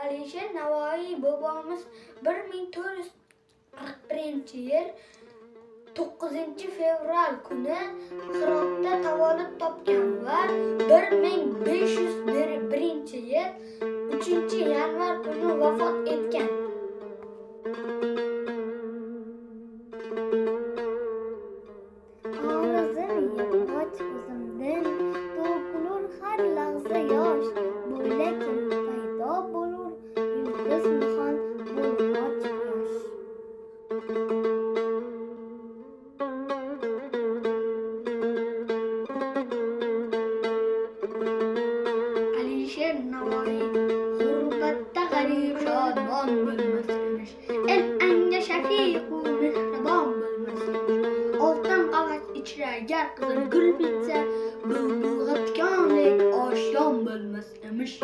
Alisher Navoiy bobomiz 1441-yil 9-fevral kuni Hirotda tavallud topgan va 1501-yil 3-yanvar kuni vafot etgan. Oruzim yog'och o'zimdan, to'kilur har lahza yosh, bo'ylakim paydo bo'lur, yulduz nihon bo'lg'och quyosh. Alisher Navoiy g'urbatda g'arib shodmon bo'lmas emish, el anga shafiqu mehribon bo'lmas emish. Oltin qavach ichra gar qizil gul bitsa, bulbulga tikandek oshyon bo'lmas emish.